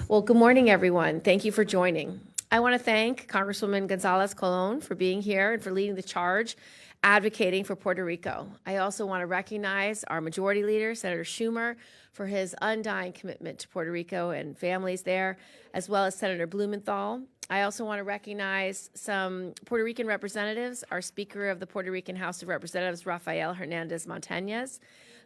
Well, good morning, everyone. Thank you for joining. I want to thank Congresswoman González-Colón for being here and for leading the charge advocating for Puerto Rico. I also want to recognize our Majority Leader, Senator Schumer, for his undying commitment to Puerto Rico and families there, as well as Senator Blumenthal. I also want to recognize some Puerto Rican representatives, our Speaker of the Puerto Rican House of Representatives, Rafael Hernandez Montañez,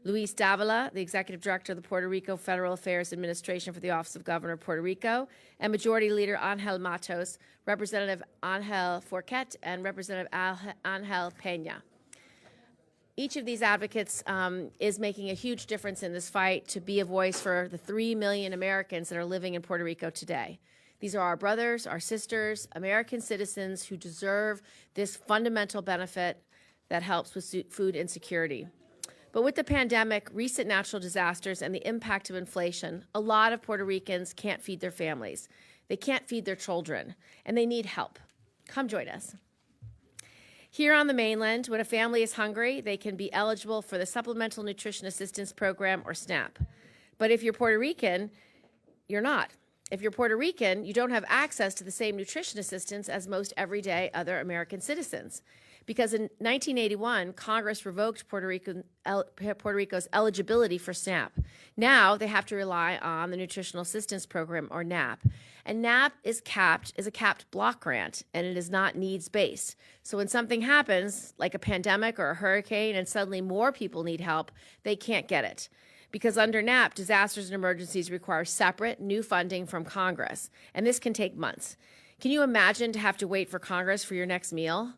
Luis Davila, the Executive Director of the Puerto Rico Federal Affairs Administration for the Office of Governor of Puerto Rico, and Majority Leader Angel Matos, Representative Angel Forquet, and Representative Angel Peña. Each of these advocates is making a huge difference in this fight to be a voice for the 3 million Americans that are living in Puerto Rico today. These are our brothers, our sisters, American citizens who deserve this fundamental benefit that helps with food insecurity. But with the pandemic, recent natural disasters, and the impact of inflation, a lot of Puerto Ricans can't feed their families. They can't feed their children, and they need help. Come join us. Here on the mainland, when a family is hungry, they can be eligible for the Supplemental Nutrition Assistance Program, or SNAP. But if you're Puerto Rican, you're not. If you're Puerto Rican, you don't have access to the same nutrition assistance as most everyday other American citizens. Because in 1981, Congress revoked Puerto Rico's eligibility for SNAP. Now they have to rely on the Nutritional Assistance Program, or NAP. And NAP is a capped block grant, and it is not needs-based. So when something happens, like a pandemic or a hurricane, and suddenly more people need help, they can't get it. Because under NAP, disasters and emergencies require separate, new funding from Congress, and this can take months. Can you imagine to have to wait for Congress for your next meal?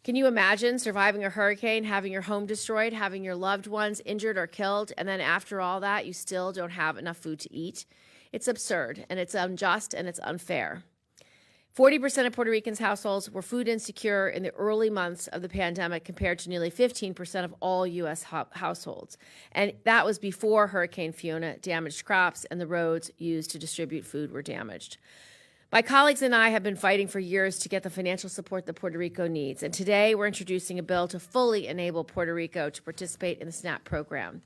Can you imagine surviving a hurricane, having your home destroyed, having your loved ones injured or killed, and then after all that, you still don't have enough food to eat? It's absurd, and it's unjust, and it's unfair. 40% of Puerto Ricans' households were food insecure in the early months of the pandemic compared to nearly 15% of all U.S. households. And that was before Hurricane Fiona damaged crops and the roads used to distribute food were damaged. My colleagues and I have been fighting for years to get the financial support that Puerto Rico needs, and today we're introducing a bill to fully enable Puerto Rico to participate in the SNAP program.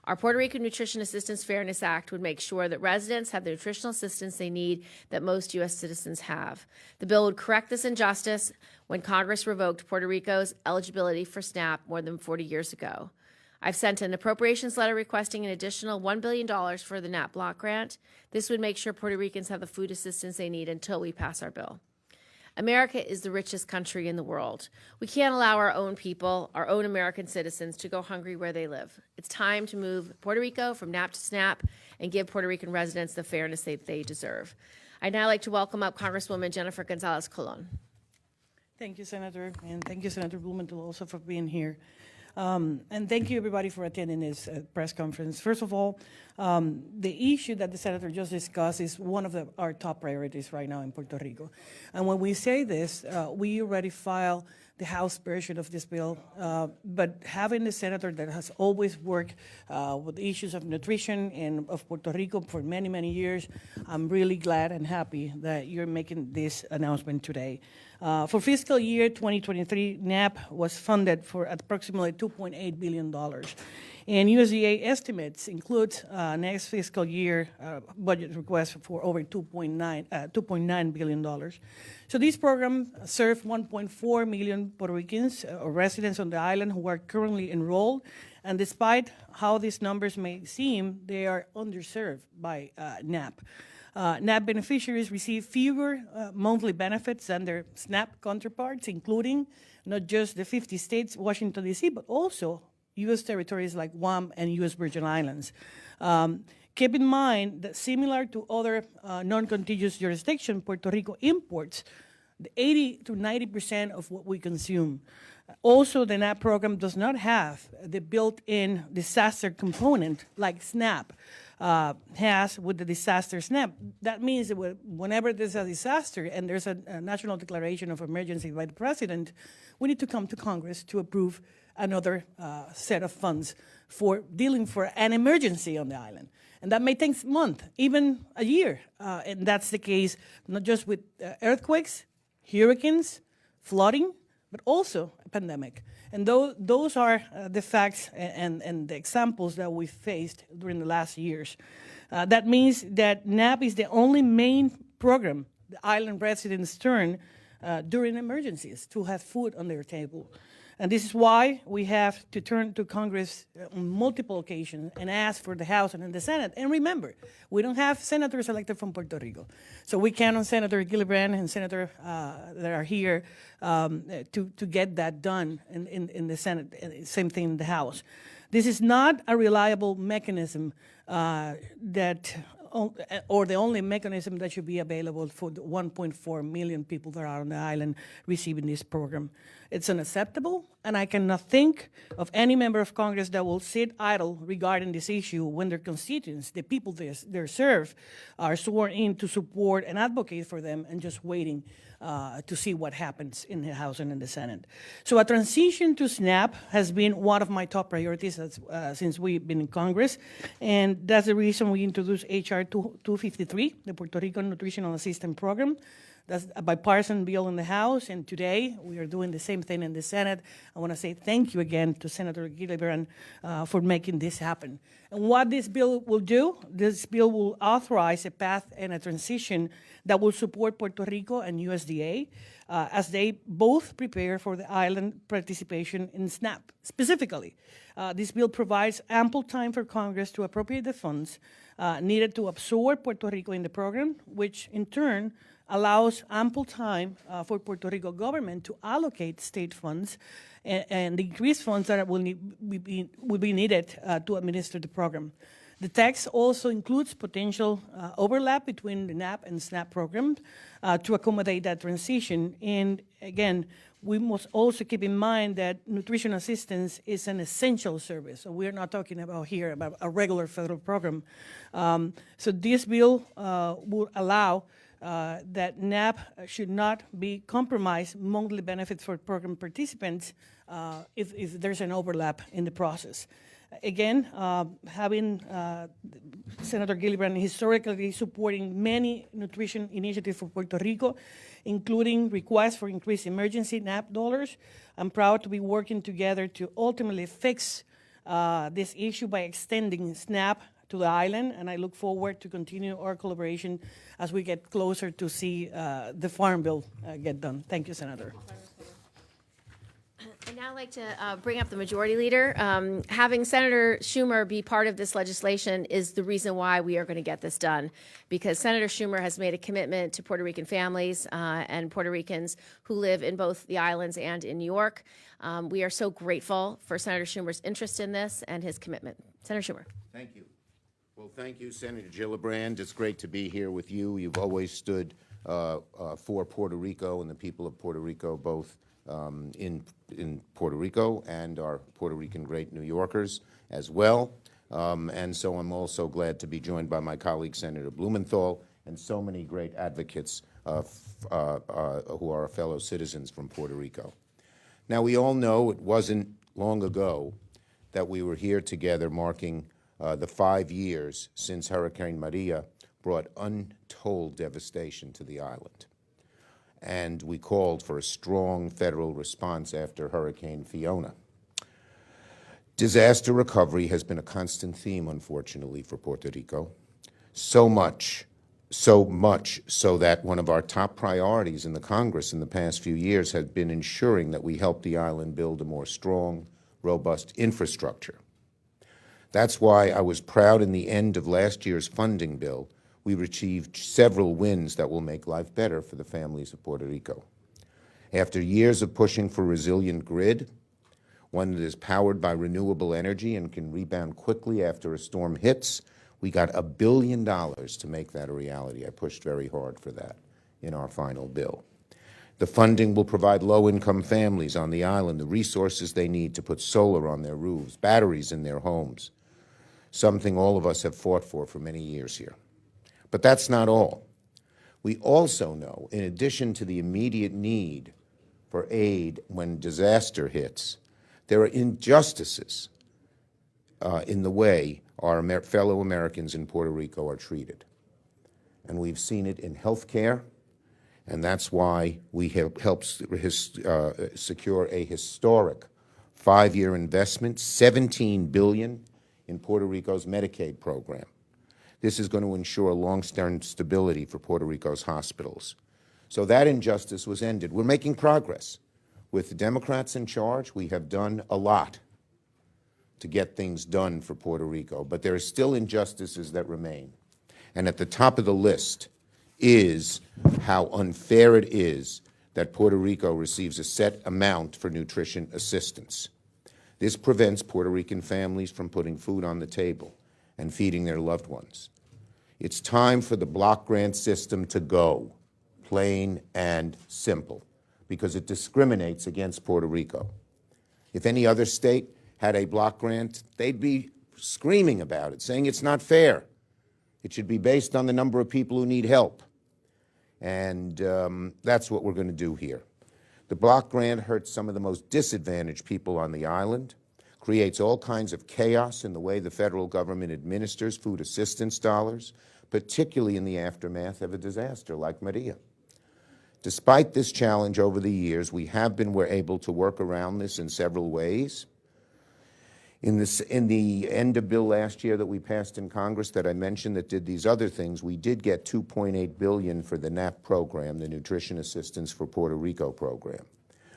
Our Puerto Rico Nutrition Assistance Fairness Act would make sure that residents have the nutritional assistance they need that most U.S. citizens have. The bill would correct this injustice when Congress revoked Puerto Rico's eligibility for SNAP more than 40 years ago. I've sent an appropriations letter requesting an additional $1 billion for the NAP block grant. This would make sure Puerto Ricans have the food assistance they need until we pass our bill. America is the richest country in the world. We can't allow our own people, our own American citizens, to go hungry where they live. It's time to move Puerto Rico from NAP to SNAP and give Puerto Rican residents the fairness they deserve. I'd now like to welcome up Congresswoman Jenniffer González-Colón. Thank you, Senator, and thank you, Senator Blumenthal, also for being here. And thank you, everybody, for attending this press conference. First of all, the issue that the Senator just discussed is one of our top priorities right now in Puerto Rico. And when we say this, we already filed the House version of this bill, but having the Senator that has always worked with the issues of nutrition and of Puerto Rico for many, many years, I'm really glad and happy that you're making this announcement today. For fiscal year 2023, NAP was funded for approximately $2.8 billion. And USDA estimates include next fiscal year budget request for over $2.9 billion. So these programs serve 1.4 million Puerto Ricans or residents on the island who are currently enrolled. And despite how these numbers may seem, they are underserved by NAP. NAP beneficiaries receive fewer monthly benefits than their SNAP counterparts, including not just the 50 states, Washington, D.C., but also U.S. territories like Guam and U.S. Virgin Islands. Keep in mind that similar to other non-contiguous jurisdictions, Puerto Rico imports 80 to 90% of what we consume. Also, the NAP program does not have the built-in disaster component like SNAP has with the disaster SNAP. That means that whenever there's a disaster and there's a national declaration of emergency by the president, we need to come to Congress to approve another set of funds for dealing for an emergency on the island. And that may take a month, even a year. And that's the case not just with earthquakes, hurricanes, flooding, but also a pandemic. And those are the facts and the examples that we faced during the last years. That means that NAP is the only main program the island residents turn during emergencies to have food on their table. And this is why we have to turn to Congress on multiple occasions and ask for the House and the Senate. And remember, we don't have senators elected from Puerto Rico. So we count on Senator Gillibrand and Senator that are here to get that done in the Senate, same thing in the House. This is not a reliable mechanism or the only mechanism that should be available for the 1.4 million people that are on the island receiving this program. It's unacceptable, and I cannot think of any member of Congress that will sit idle regarding this issue when their constituents, the people they serve, are sworn in to support and advocate for them and just waiting to see what happens in the House and in the Senate. So a transition to SNAP has been one of my top priorities since we've been in Congress, and that's the reason we introduced H.R. 253, the Puerto Rico Nutritional Assistance Program. That's a bipartisan bill in the House, and today we are doing the same thing in the Senate. I want to say thank you again to Senator Gillibrand for making this happen. And what this bill will do, this bill will authorize a path and a transition that will support Puerto Rico and USDA as they both prepare for the island participation in SNAP. Specifically, this bill provides ample time for Congress to appropriate the funds needed to absorb Puerto Rico in the program, which in turn allows ample time for Puerto Rico government to allocate state funds and the increased funds that will be needed to administer the program. The text also includes potential overlap between the NAP and SNAP programs to accommodate that transition. And again, we must also keep in mind that nutrition assistance is an essential service. So we're not talking about here about a regular federal program. So this bill will allow that NAP should not be compromised monthly benefits for program participants if there's an overlap in the process. Again, having Senator Gillibrand historically supporting many nutrition initiatives for Puerto Rico, including requests for increased emergency NAP dollars, I'm proud to be working together to ultimately fix this issue by extending SNAP to the island, and I look forward to continue our collaboration as we get closer to see the Farm Bill get done. Thank you, Senator. I'd now like to bring up the Majority Leader. Having Senator Schumer be part of this legislation is the reason why we are going to get this done, because Senator Schumer has made a commitment to Puerto Rican families and Puerto Ricans who live in both the islands and in New York. We are so grateful for Senator Schumer's interest in this and his commitment. Senator Schumer. Thank you. Well, thank you, Senator Gillibrand. It's great to be here with you. You've always stood for Puerto Rico and the people of Puerto Rico, both in Puerto Rico and our Puerto Rican great New Yorkers as well. And so I'm also glad to be joined by my colleague, Senator Blumenthal, and so many great advocates who are fellow citizens from Puerto Rico. Now, we all know it wasn't long ago that we were here together marking the 5 years since Hurricane Maria brought untold devastation to the island. And we called for a strong federal response after Hurricane Fiona. Disaster recovery has been a constant theme, unfortunately, for Puerto Rico. So much so that one of our top priorities in the Congress in the past few years has been ensuring that we help the island build a more strong, robust infrastructure. That's why I was proud in the end of last year's funding bill, we achieved several wins that will make life better for the families of Puerto Rico. After years of pushing for a resilient grid, one that is powered by renewable energy and can rebound quickly after a storm hits, we got $1 billion to make that a reality. I pushed very hard for that in our final bill. The funding will provide low-income families on the island the resources they need to put solar on their roofs, batteries in their homes, something all of us have fought for many years here. But that's not all. We also know, in addition to the immediate need for aid when disaster hits, there are injustices in the way our fellow Americans in Puerto Rico are treated. And we've seen it in health care, and that's why we have helped secure a historic 5-year investment, $17 billion in Puerto Rico's Medicaid program. This is going to ensure long-term stability for Puerto Rico's hospitals. So that injustice was ended. We're making progress. With the Democrats in charge, we have done a lot to get things done for Puerto Rico, but there are still injustices that remain. And at the top of the list is how unfair it is that Puerto Rico receives a set amount for nutrition assistance. This prevents Puerto Rican families from putting food on the table and feeding their loved ones. It's time for the block grant system to go, plain and simple, because it discriminates against Puerto Rico. If any other state had a block grant, they'd be screaming about it, saying it's not fair. It should be based on the number of people who need help. And that's what we're going to do here. The block grant hurts some of the most disadvantaged people on the island, creates all kinds of chaos in the way the federal government administers food assistance dollars, particularly in the aftermath of a disaster like Maria. Despite this challenge over the years, we have been able to work around this in several ways. In the end of bill last year that we passed in Congress that I mentioned that did these other things, we did get $2.8 billion for the NAP program, the Nutrition Assistance for Puerto Rico program.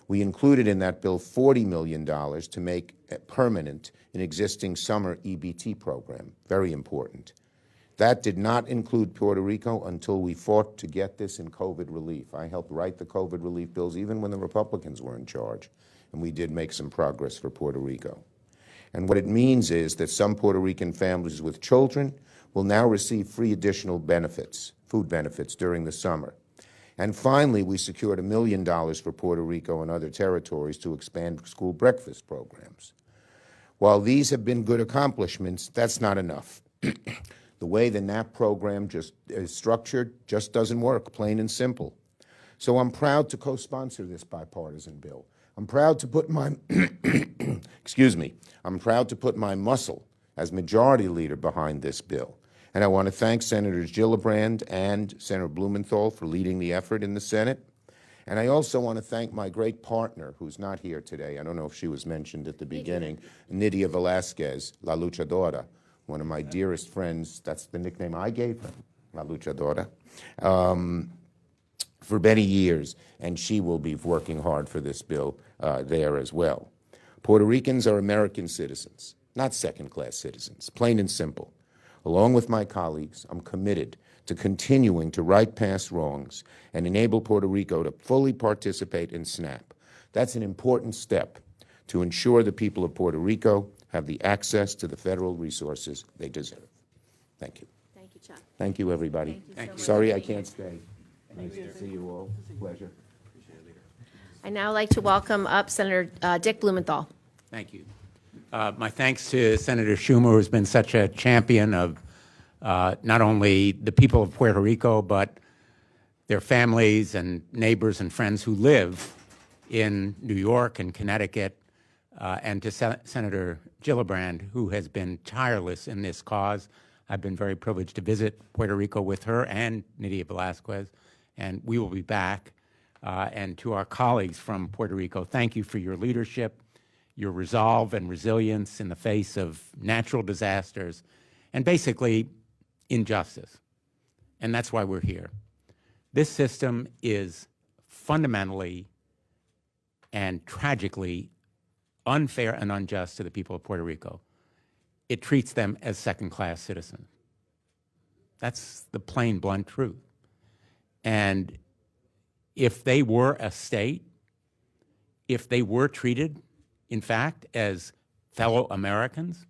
We included in that bill $40 million to make permanent an existing summer EBT program, very important. That did not include Puerto Rico until we fought to get this in COVID relief. I helped write the COVID relief bills even when the Republicans were in charge, and we did make some progress for Puerto Rico. And what it means is that some Puerto Rican families with children will now receive free additional benefits, food benefits, during the summer. And finally, we secured $1 million for Puerto Rico and other territories to expand school breakfast programs. While these have been good accomplishments, that's not enough. The way the NAP program just is structured just doesn't work, plain and simple. So I'm proud to co-sponsor this bipartisan bill. I'm proud to put my, I'm proud to put my muscle as majority leader behind this bill. And I want to thank Senators Gillibrand and Senator Blumenthal for leading the effort in the Senate. And I also want to thank my great partner, who's not here today. I don't know if she was mentioned at the beginning, Nydia Velázquez, La Luchadora, one of my dearest friends. That's the nickname I gave her, La Luchadora. For many years, and she will be working hard for this bill there as well. Puerto Ricans are American citizens, not second-class citizens, plain and simple. Along with my colleagues, I'm committed to continuing to right past wrongs and enable Puerto Rico to fully participate in SNAP. That's an important step to ensure the people of Puerto Rico have the access to the federal resources they deserve. Thank you. Thank you, Chuck. Thank you, everybody. Thank you so much Sorry for I being can't here. stay. Nice to see you all. Pleasure. I'd now like to welcome up Senator Dick Blumenthal. Thank you. My thanks to Senator Schumer, who's been such a champion of not only the people of Puerto Rico, but their families and neighbors and friends who live in New York and Connecticut, and to Senator Gillibrand, who has been tireless in this cause. I've been very privileged to visit Puerto Rico with her and Nydia Velázquez, and we will be back. And to our colleagues from Puerto Rico, thank you for your leadership, your resolve and resilience in the face of natural disasters, and basically injustice. And that's why we're here. This system is fundamentally and tragically unfair and unjust to the people of Puerto Rico. It treats them as second-class citizens. That's the plain, blunt truth. And if they were a state, if they were treated, in fact, as fellow Americans,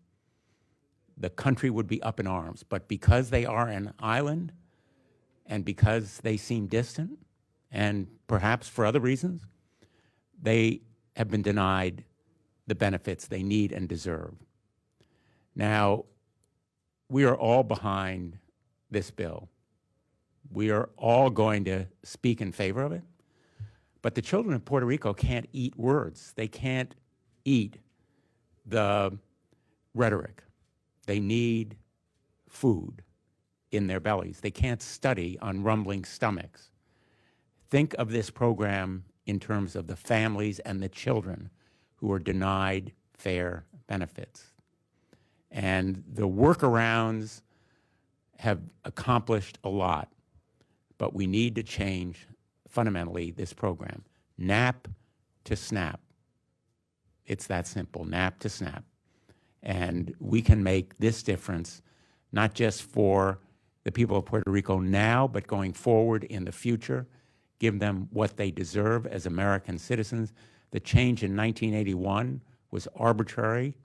the country would be up in arms. But because they are an island, and because they seem distant, and perhaps for other reasons, they have been denied the benefits they need and deserve. Now, we are all behind this bill. We are all going to speak in favor of it. But the children of Puerto Rico can't eat words. They can't eat the rhetoric. They need food in their bellies. They can't study on rumbling stomachs. Think of this program in terms of the families and the children who are denied fair benefits. And the workarounds have accomplished a lot, but we need to change fundamentally this program. NAP to SNAP. It's that simple, NAP to SNAP. And we can make this difference, not just for the people of Puerto Rico now, but going forward in the future, give them what they deserve as American citizens. The change in 1981 was arbitrary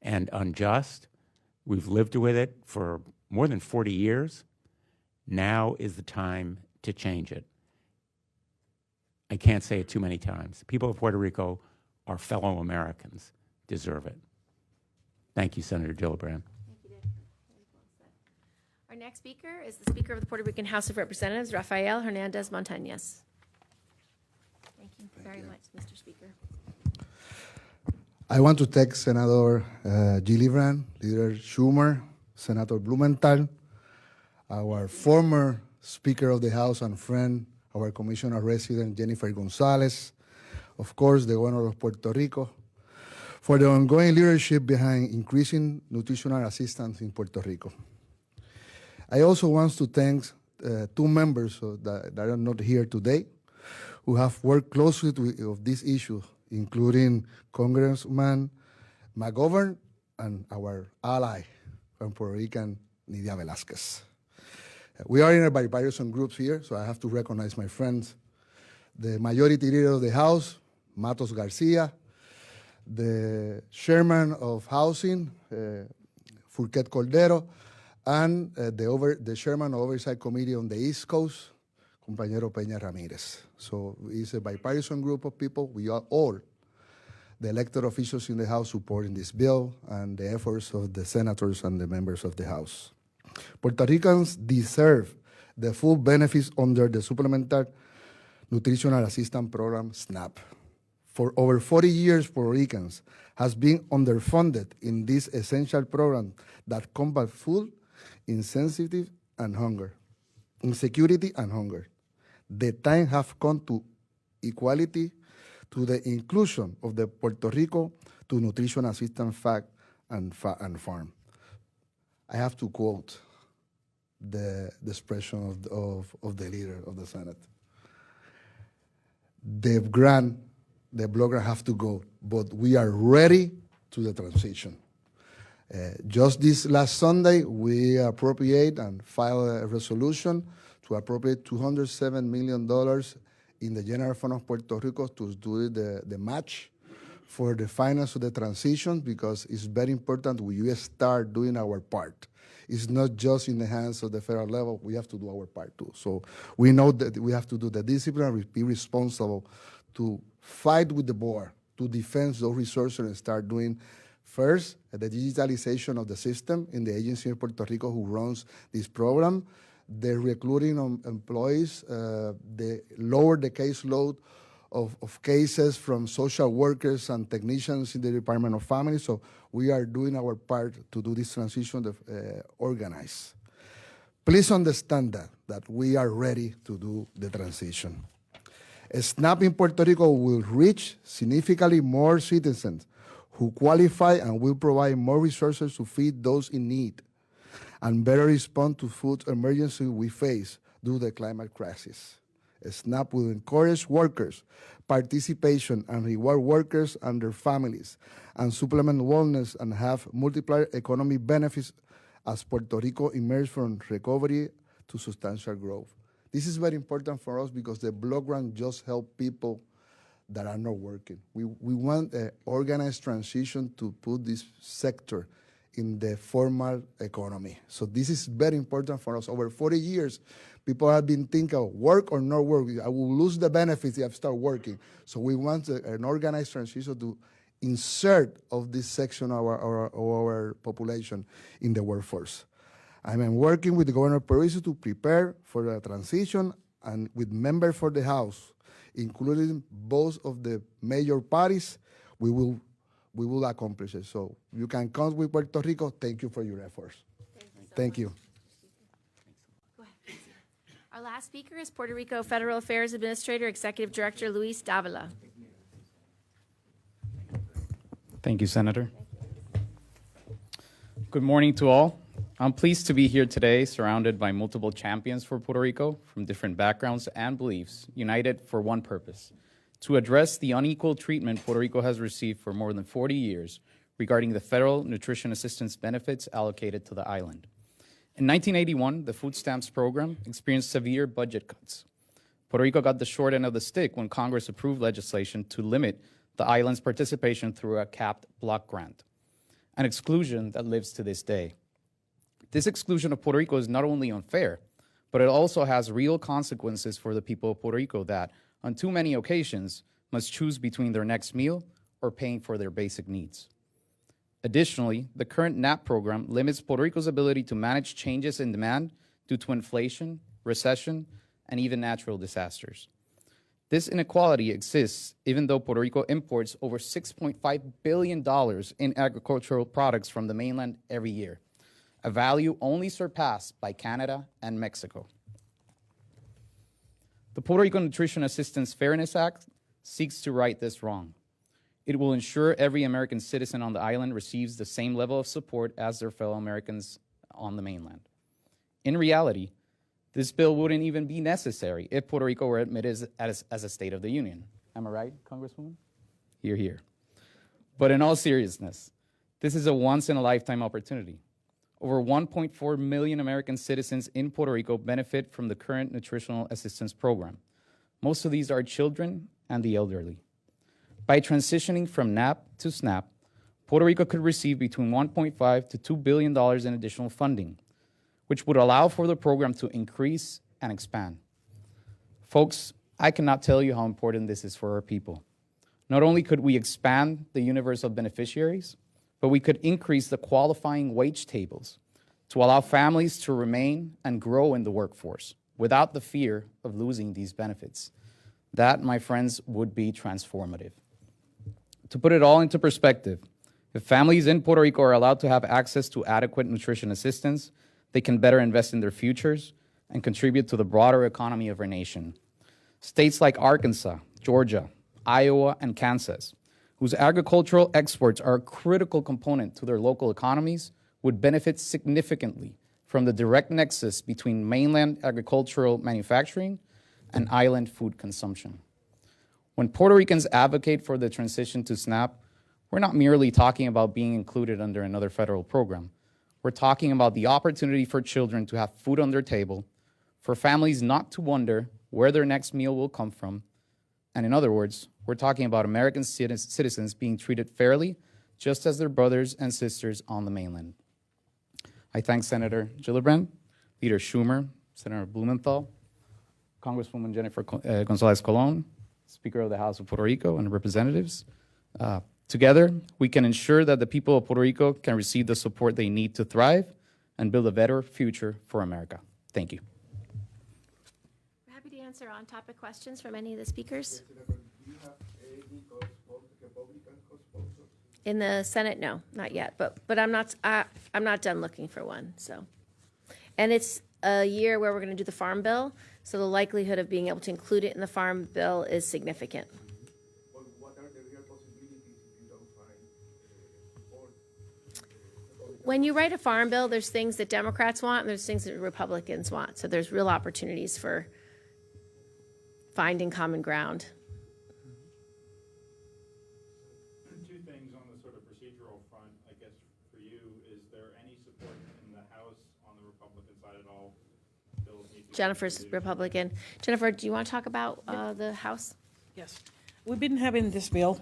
and unjust. We've lived with it for more than 40 years. Now is the time to change it. I can't say it too many times. People of Puerto Rico, our fellow Americans, deserve it. Thank you, Senator Gillibrand. Thank you, Dick. Our next speaker is the Speaker of the Puerto Rican House of Representatives, Rafael Hernandez Montañez. Thank you very much, Mr. Speaker. I want to thank Senator Gillibrand, Leader Schumer, Senator Blumenthal, our former Speaker of the House and friend, our Commissioner Resident Jenniffer González, of course, the Governor of Puerto Rico, for the ongoing leadership behind increasing nutritional assistance in Puerto Rico. I also want to thank two members that are not here today who have worked closely with this issue, including Congressman McGovern and our ally from Puerto Rican, Nidia Velázquez. We are in a bipartisan group here, so I have to recognize my friends. The Majority Leader of the House, Matos Garcia, the Chairman of Housing, Furquet Cordero, and the Chairman of Oversight Committee on the East Coast, Compañero Peña Ramirez. So it's a bipartisan group of people. We are all the elected officials in the House supporting this bill and the efforts of the senators and the members of the House. Puerto Ricans deserve the full benefits under the Supplemental Nutritional Assistance Program, SNAP. For over 40 years, Puerto Ricans has been underfunded in this essential program that combats food insecurity and hunger. The time has come to equality, to the inclusion of the Puerto Rico to Nutrition Assistance Fact and Farm. I have to quote the expression of the leader of the Senate. The block grant have to go, but we are ready to the transition. Just this last Sunday, we appropriate and file a resolution to appropriate $207 million in the General Fund of Puerto Rico to do the match for the finance of the transition, because it's very important we start doing our part. It's not just in the hands of the federal level. We have to do our part too. So we know that we have to do the discipline, be responsible to fight with the board, to defend those resources and start doing first the digitalization of the system in the agency in Puerto Rico who runs this program, the recruiting of employees, the lower the caseload of cases from social workers and technicians in the Department of Family. So we are doing our part to do this transition organized. Please understand that we are ready to do the transition. SNAP in Puerto Rico will reach significantly more citizens who qualify and will provide more resources to feed those in need and better respond to food emergency we face due to the climate crisis. SNAP will encourage workers' participation and reward workers and their families and supplement wellness and have multiplier economic benefits as Puerto Rico emerges from recovery to substantial growth. This is very important for us because the block grant just help people that are not working. We want an organized transition to put this sector in the formal economy. So this is very important for us. Over 40 years, people have been thinking of work or not work. I will lose the benefits if I start working. So we want an organized transition to insert of this section of our population in the workforce. I'm working with the Governor of Puerto Rico to prepare for the transition and with members for the House, including both of the major parties, we will accomplish it. So you can count with Puerto Rico. Thank you for your efforts. Thank you. Go ahead. Our last speaker is Puerto Rico Federal Affairs Administrator, Executive Director Luis Davila. Thank you, Senator. Good morning to all. I'm pleased to be here today, surrounded by multiple champions for Puerto Rico from different backgrounds and beliefs, united for one purpose: to address the unequal treatment Puerto Rico has received for more than 40 years regarding the federal nutrition assistance benefits allocated to the island. In 1981, the food stamps program experienced severe budget cuts. Puerto Rico got the short end of the stick when Congress approved legislation to limit the island's participation through a capped block grant, an exclusion that lives to this day. This exclusion of Puerto Rico is not only unfair, but it also has real consequences for the people of Puerto Rico that, on too many occasions, must choose between their next meal or paying for their basic needs. Additionally, the current NAP program limits Puerto Rico's ability to manage changes in demand due to inflation, recession, and even natural disasters. This inequality exists even though Puerto Rico imports over $6.5 billion in agricultural products from the mainland every year, a value only surpassed by Canada and Mexico. The Puerto Rico Nutrition Assistance Fairness Act seeks to right this wrong. It will ensure every American citizen on the island receives the same level of support as their fellow Americans on the mainland. In reality, this bill wouldn't even be necessary if Puerto Rico were admitted as a state of the union. Am I right, Congresswoman? Hear, hear. But in all seriousness, this is a once-in-a-lifetime opportunity. Over 1.4 million American citizens in Puerto Rico benefit from the current nutritional assistance program. Most of these are children and the elderly. By transitioning from NAP to SNAP, Puerto Rico could receive between $1.5 to $2 billion in additional funding, which would allow for the program to increase and expand. Folks, I cannot tell you how important this is for our people. Not only could we expand the universe of beneficiaries, but we could increase the qualifying wage tables to allow families to remain and grow in the workforce without the fear of losing these benefits. That, my friends, would be transformative. To put it all into perspective, if families in Puerto Rico are allowed to have access to adequate nutrition assistance, they can better invest in their futures and contribute to the broader economy of our nation. States like Arkansas, Georgia, Iowa, and Kansas, whose agricultural exports are a critical component to their local economies, would benefit significantly from the direct nexus between mainland agricultural manufacturing and island food consumption. When Puerto Ricans advocate for the transition to SNAP, we're not merely talking about being included under another federal program. We're talking about the opportunity for children to have food on their table, for families not to wonder where their next meal will come from, and in other words, we're talking about American citizens being treated fairly, just as their brothers and sisters on the mainland. I thank Senator Gillibrand, Leader Schumer, Senator Blumenthal, Congresswoman Jenniffer González-Colón, Speaker of the House of Puerto Rico, and representatives. Together, we can ensure that the people of Puerto Rico can receive the support they need to thrive and build a better future for America. Thank you. We're happy to answer on-topic questions from any of the speakers. In the Senate, no, not yet. But I'm not done looking for one. So, and it's a year where we're going to do the Farm Bill, so the likelihood of being able to include it in the Farm Bill is significant. When you write a farm bill, there's things that Democrats want and there's things that Republicans want. So there's real opportunities for finding common ground. Two things on the sort of procedural front, I guess, for you. Is there any support in the House on the Republican side at all? Bills need to Jennifer's Republican. Jennifer, do you want to talk about the House? Yes. We've been having this bill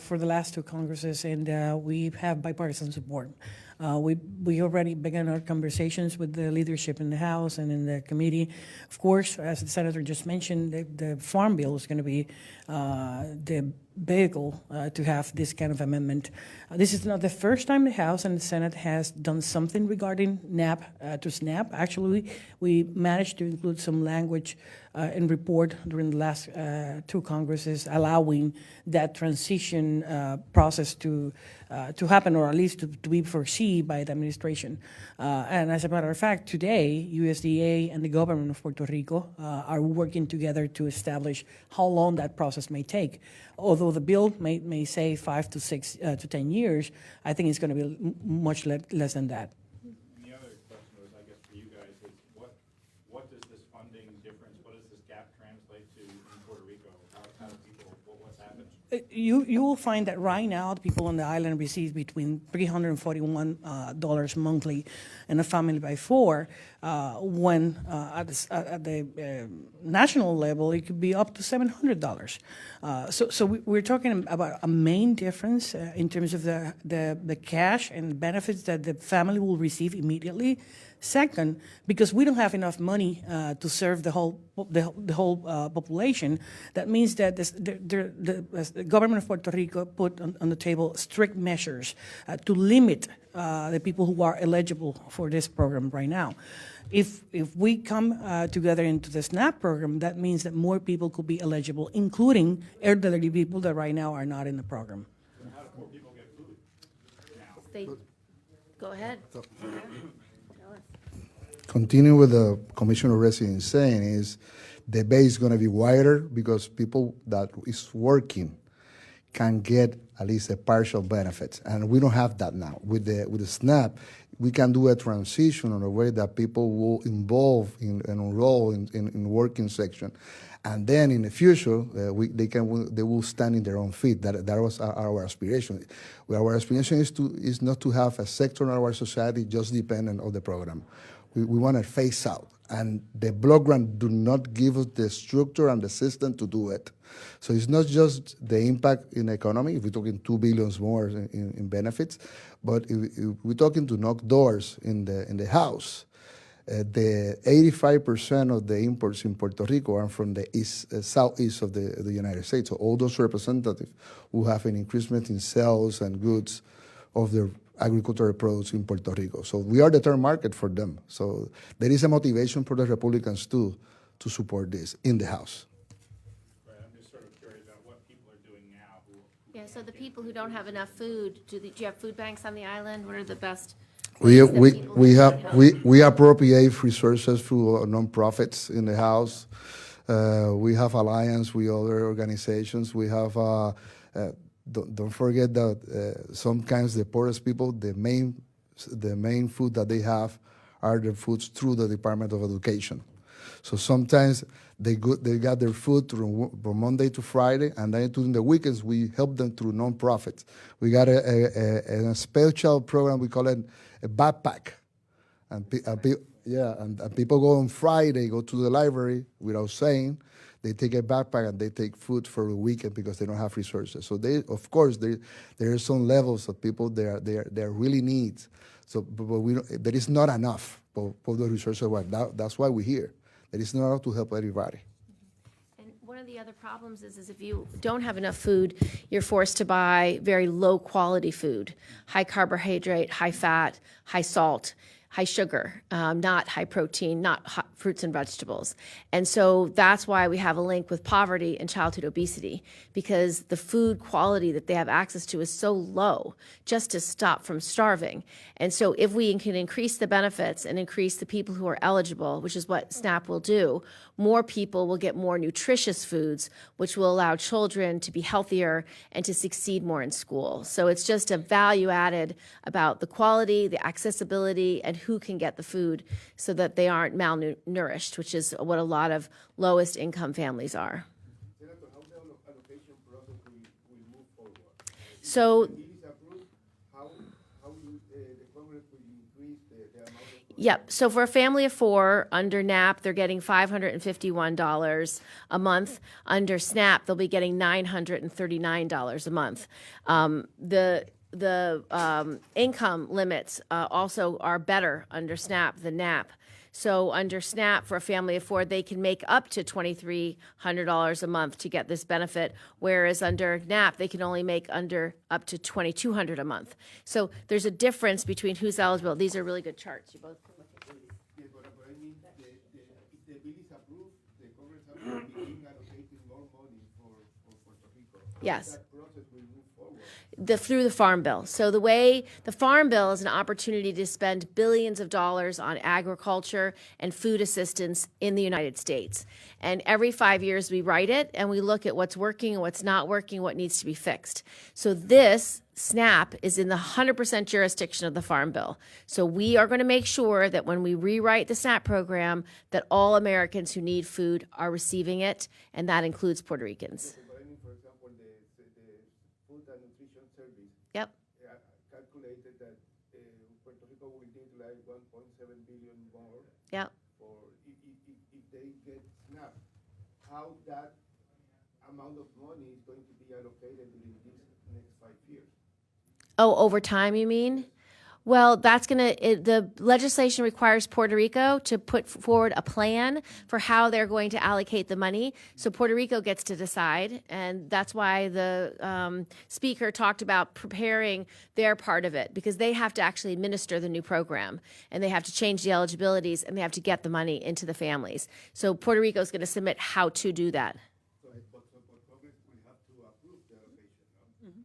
for the last two Congresses, and we have bipartisan support. We already began our conversations with the leadership in the House and in the committee. Of course, as the Senator just mentioned, the Farm Bill is going to be the vehicle to have this kind of amendment. This is not the first time the House and the Senate has done something regarding NAP to SNAP. Actually, we managed to include some language in report during the last two Congresses, allowing that transition process to happen, or at least to be foreseen by the administration. And as a matter of fact, today, USDA and the government of Puerto Rico are working together to establish how long that process may take. Although the bill may say 5 to 6 to 10 years, I think it's going to be much less than that. And the other question difference? What does this gap translate to in Puerto Rico? How do people, what's happening? You will find that right now, the people on the island receive between $341 monthly and a family by four, when at the national level, it could be up to $700. So we're talking about a main difference in terms of the cash and benefits that the family will receive immediately. Second, because we don't have enough money to serve the whole population, that means that the government of Puerto Rico put on the table strict measures to limit the people who are eligible for this program right now. If we come together into the SNAP program, that means that more people could be eligible, including elderly people that right now are not in the program. How do poor people get food now? They, go ahead. Continue with the Commissioner Resident is saying is the base is going to be wider because people that is working can get at least a partial benefit, and we don't have that now. With the SNAP, we can do a transition in a way that people will involve and enroll in working section, and then in the future they will stand in their own feet. That was our aspiration. Our aspiration is not to have a sector in our society just dependent on the program. We want to phase out, and the block grant do not give us the structure and the system to do it. So it's not just the impact in the economy, if we're talking $2 billion more in benefits, but if we're talking to knock doors in the house. The 85% of the imports in Puerto Rico are from the southeast of the United States. So all those representatives who have an increasement in sales and goods of their agricultural products in Puerto Rico. So we are the third market for them. So there is a motivation for the Republicans too to support this in the House. Right, I'm just sort of curious about what people are doing now who Yeah, so the people who don't have enough food, do you have food banks on the island? What are the best? We ways that people we appropriate resources through nonprofits in the House. We have alliance with other organizations. We have don't forget that sometimes the poorest people, the main food that they have are the foods through the Department of Education. So sometimes they got their food from Monday to Friday, and then during the weekends we help them through nonprofits. We got a special program, we call it a backpack, and people go on Friday, go to the library without saying. They take a backpack and they take food for a weekend because they don't have resources. So of course, there are some levels of people they really need. So, but there is not enough for the resources. That's why we're here. There is not enough to help everybody. And one of the other problems is if you don't have enough food, you're forced to buy very low quality food, high carbohydrate, high fat, high salt, high sugar, not high protein, not hot fruits and vegetables. And so that's why we have a link with poverty and childhood obesity, because the food quality that they have access to is so low just to stop from starving. And so if we can increase the benefits and increase the people who are eligible, which is what SNAP will do, more people will get more nutritious foods, which will allow children to be healthier and to succeed more in school. So it's just a value added about the quality, the accessibility, and who can get the food so that they aren't malnourished, which is what a lot of lowest income families are. Senator, how the allocation process will move forward? So If it is approved, how will the Congress will increase the amount of... Yep. So for a family of four under NAP, they're getting $551 a month. Under SNAP, they'll be getting $939 a month. The income limits also are better under SNAP than NAP. So under SNAP, for a family of four, they can make up to $2,300 a month to get this benefit, whereas under NAP, they can only make up to $2,200 a month. So there's a difference between who's eligible. These are really good charts. You both can look at these. Yes, but I mean, if the bill is approved, the Congress has to begin allocating more money for Puerto Rico. Yes. That process will move forward. through the Farm Bill. So the way the Farm Bill is an opportunity to spend billions of dollars on agriculture and food assistance in the United States. And every 5 years we write it and we look at what's working and what's not working, what needs to be fixed. So this SNAP is in the 100% jurisdiction of the Farm Bill. So we are going to make sure that when we rewrite the SNAP program, that all Americans who need food are receiving it, and that includes Puerto Ricans. For example, the Food and Nutrition Service Yep. calculated that Puerto Rico will need like 1.7 billion more Yep. for if they get SNAP. How that amount of money is going to be allocated during these next 5 years? Oh, over time, you mean? Well, that's the legislation requires Puerto Rico to put forward a plan for how they're going to allocate the money. So Puerto Rico gets to decide, and that's why the speaker talked about preparing their part of it, because they have to actually administer the new program, and they have to change the eligibilities, and they have to get the money into the families. So Puerto Rico is going to submit how to do that. But Congress will have to approve the allocation, no?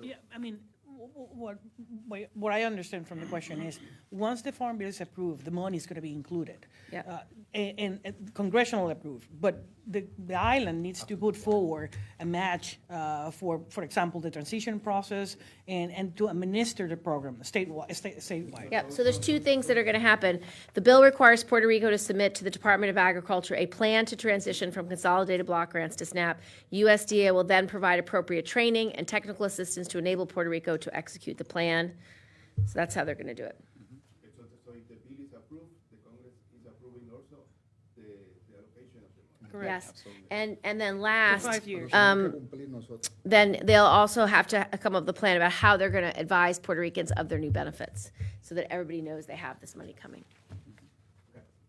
Yeah, I mean, what I understand from the question is, once the Farm Bill is approved, the money is going to be included. Yeah. And congressional approved, but the island needs to put forward a match for example, the transition process and to administer the program statewide. Yep, so there's two things that are going to happen. The bill requires Puerto Rico to submit to the Department of Agriculture a plan to transition from consolidated block grants to SNAP. USDA will then provide appropriate training and technical assistance to enable Puerto Rico to execute the plan. So that's how they're going to do it. So if the bill is approved, the Congress is approving also the allocation of the money. Correct. Yes, and then last, 5 years. then they'll also have to come up with a plan about how they're going to advise Puerto Ricans of their new benefits, so that everybody knows they have this money coming.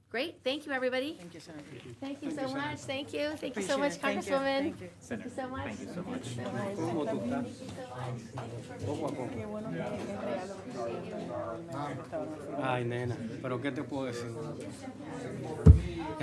Great, thank you, everybody. Thank you, Senator. Thank you so much, thank you so much, Appreciate it. Thank you. Congresswoman. Thank you. Thank you so much. Thank you so much. Ay, nena, pero ¿qué te puedo decir?